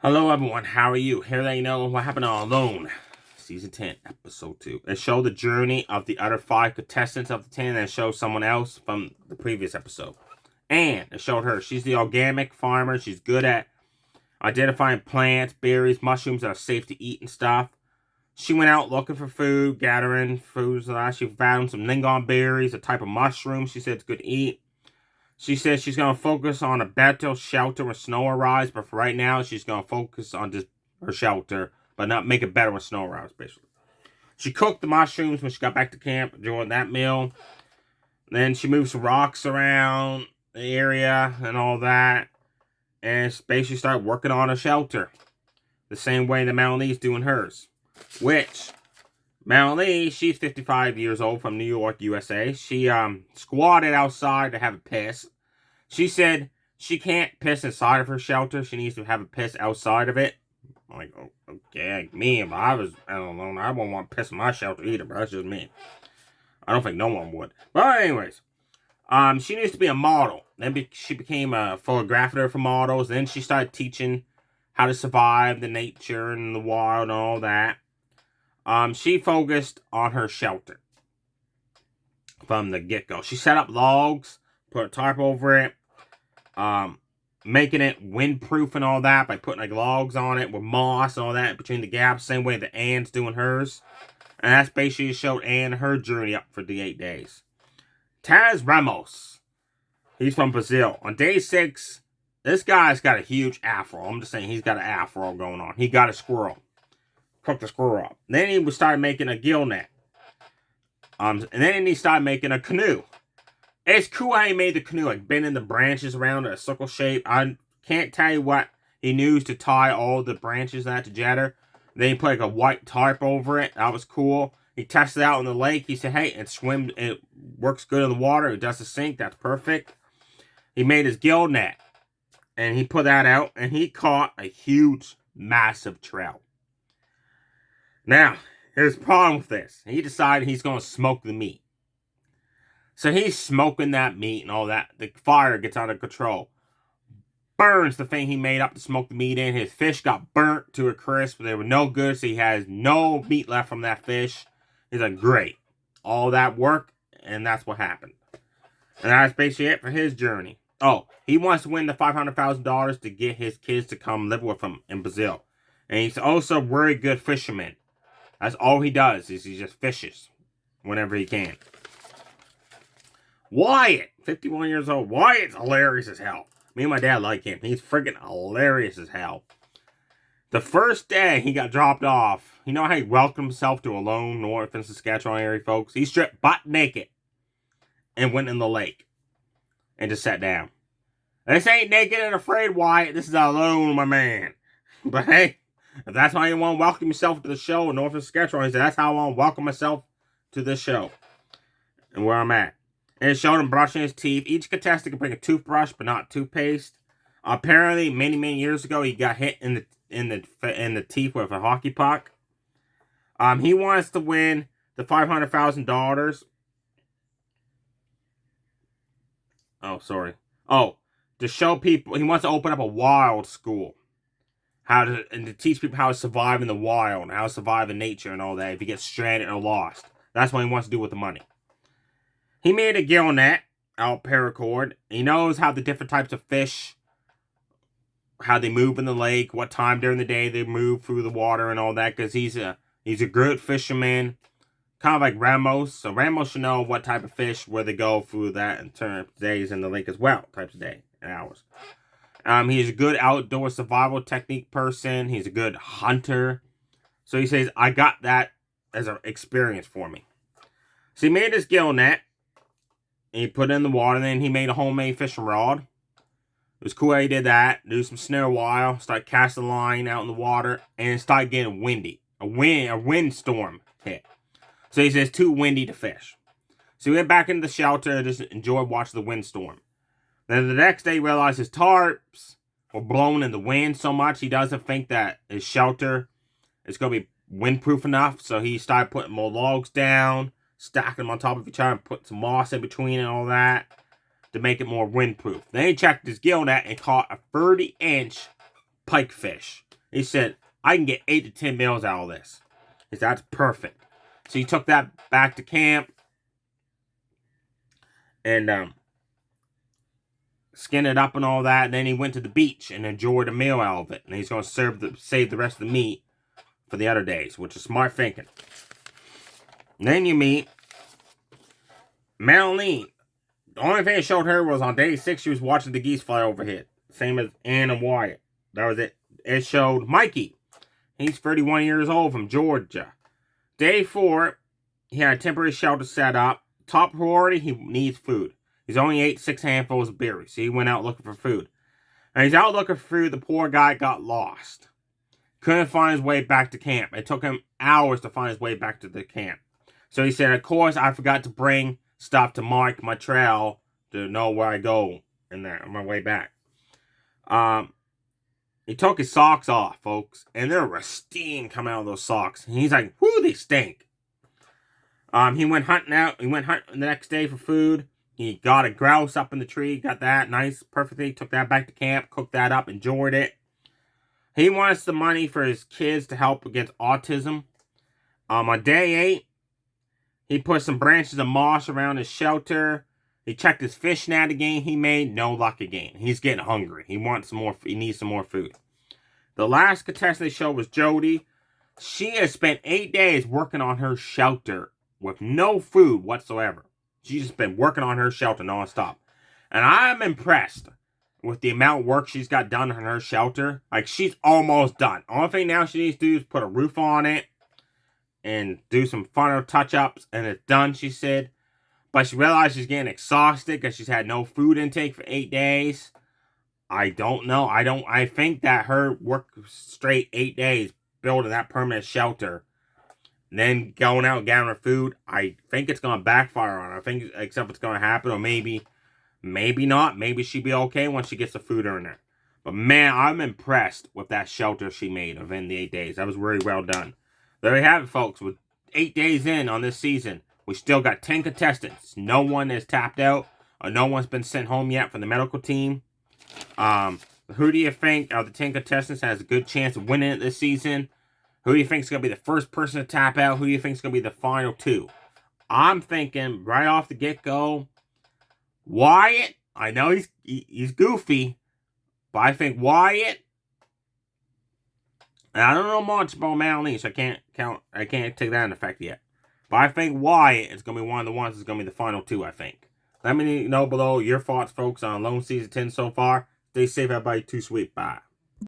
Hello everyone, how are you? Here they know what happened on Alone, Season 10, Episode 2. It showed the journey of the other 5 contestants of the 10 and it showed someone else from the previous episode. And it showed her. She's the organic farmer. She's good at identifying plants, berries, mushrooms that are safe to eat and stuff. She went out looking for food, gathering foods. She found some lingon berries, a type of mushroom she said it's good to eat. She says she's going to focus on a better shelter when snow arrives, but for right now, she's going to focus on just her shelter, but not make it better when snow arrives, basically. She cooked the mushrooms when she got back to camp during that meal. Then she moved some rocks around the area and all that, and basically started working on her shelter. The same way that Melanie's doing hers. Which, Melanie, she's 55 years old from New York, USA. She squatted outside to have a piss. She said she can't piss inside of her shelter. She needs to have a piss outside of it. I'm like, oh, okay, me, but I don't know, I won't want to piss in my shelter either, but that's just me. I don't think no one would. But anyways, she needs to be a model. Then she became a photographer for models. Then she started teaching how to survive the nature and the wild and all that. She focused on her shelter from the get-go. She set up logs, put a tarp over it, making it windproof and all that by putting like logs on it with moss and all that between the gaps, same way that Anne's doing hers. And that's basically showed Anne her journey up for the 8 days. Taz Ramos, he's from Brazil. On day 6, this guy's got a huge afro. I'm just saying he's got an afro going on. He got a squirrel. Cooked the squirrel up. Then he started making a gill net. And then he started making a canoe. It's cool how he made the canoe, like bending the branches around a circle shape. I can't tell you what he used to tie all the branches that together. Then he put like a white tarp over it. That was cool. He tested it out in the lake. He said, hey, it works good in the water. It doesn't sink. That's perfect. He made his gill net. And he put that out. And he caught a huge, massive trout. Now, here's the problem with this. He decided he's going to smoke the meat. So he's smoking that meat and all that. The fire gets out of control. Burns the thing he made up to smoke the meat in. His fish got burnt to a crisp. They were no good, so he has no meat left from that fish. He's like, great. All that work, and that's what happened. And that's basically it for his journey. Oh, he wants to win the $500,000 to get his kids to come live with him in Brazil. And he's also a very good fisherman. That's all he does, is he just fishes whenever he can. Wyatt, 51 years old. Wyatt's hilarious as hell. Me and my dad like him. He's freaking hilarious as hell. The first day he got dropped off, you know how he welcomed himself to Alone, North in Saskatchewan area, folks? He stripped butt naked and went in the lake and just sat down. This ain't naked and afraid, Wyatt. This is Alone, my man. But hey, if that's how you want to welcome yourself to the show in North Saskatchewan, he said, that's how I want to welcome myself to this show and where I'm at. And it showed him brushing his teeth. Each contestant can bring a toothbrush, but not toothpaste. Apparently, many years ago, he got hit in the teeth with a hockey puck. He wants to win the $500,000. Oh, sorry. Oh, to show people, he wants to open up a wild school. And to teach people how to survive in the wild, and how to survive in nature and all that if you get stranded or lost. That's what he wants to do with the money. He made a gill net out paracord. He knows how the different types of fish, how they move in the lake, what time during the day they move through the water and all that, because he's a good fisherman, kind of like Ramos. So Ramos should know what type of fish, where they go through that in terms of days in the lake as well, types of day and hours. He's a good outdoor survival technique person. He's a good hunter. So he says, I got that as an experience for me. So he made his gill net. And he put it in the water. And then he made a homemade fishing rod. It was cool how he did that. Do some snare wire. Start casting the line out in the water. And it started getting windy. A windstorm hit. So he says, too windy to fish. So he went back into the shelter and just enjoyed watching the windstorm. Then the next day he realized his tarps were blowing in the wind so much he doesn't think that his shelter is going to be windproof enough. So he started putting more logs down, stacking them on top of each other, and put some moss in between and all that to make it more windproof. Then he checked his gill net and caught a 30-inch pike fish. He said, I can get 8 to 10 meals out of this. He said, that's perfect. So he took that back to camp and skinned it up and all that. And then he went to the beach and enjoyed a meal out of it. And he's going to save the rest of the meat for the other days, which is smart thinking. And then you meet Marlene. The only thing it showed her was on day 6, she was watching the geese fly overhead. Same as Ann and Wyatt. That was it. It showed Mikey. He's 31 years old from Georgia. Day 4, he had a temporary shelter set up. Top priority, he needs food. He's only ate 6 handfuls of berries, so he went out looking for food. And he's out looking for food, the poor guy got lost. Couldn't find his way back to camp. It took him hours to find his way back to the camp. So he said, of course, I forgot to bring stuff to mark my trail to know where I go on my way back. He took his socks off, folks, and there was steam coming out of those socks. And he's like, whoo, they stink. He went hunting the next day for food. He got a grouse up in the tree, got that nice, perfectly, took that back to camp, cooked that up, enjoyed it. He wants the money for his kids to help against autism. On day 8, he put some branches of moss around his shelter. He checked his fish net again he made. No luck again. He's getting hungry. He needs some more food. The last contestant they showed was Jody. She has spent 8 days working on her shelter with no food whatsoever. She's just been working on her shelter nonstop. And I'm impressed with the amount of work she's got done on her shelter. Like, she's almost done. Only thing now she needs to do is put a roof on it and do some final touch-ups, and it's done, she said. But she realized she's getting exhausted because she's had no food intake for 8 days. I don't know. I think that her work straight 8 days building that permanent shelter, and then going out and getting her food, I think it's going to backfire on her. I think except it's going to happen, or maybe not. Maybe she'll be okay once she gets the food in there. But man, I'm impressed with that shelter she made within the 8 days. That was really well done. There you have it, folks. With 8 days in on this season, we still got 10 contestants. No one is tapped out, or no one's been sent home yet from the medical team. Who do you think of the 10 contestants has a good chance of winning it this season? Who do you think is going to be the first person to tap out? Who do you think is going to be the final 2? I'm thinking right off the get-go, Wyatt. I know he's goofy, but I think Wyatt. And I don't know much about Marlene, so I can't take that into effect yet. But I think Wyatt is going to be one of the ones that's going to be the final 2, I think. Let me know below your thoughts, folks, on Lone Season 10 so far. Stay safe, everybody. Too sweet. Bye.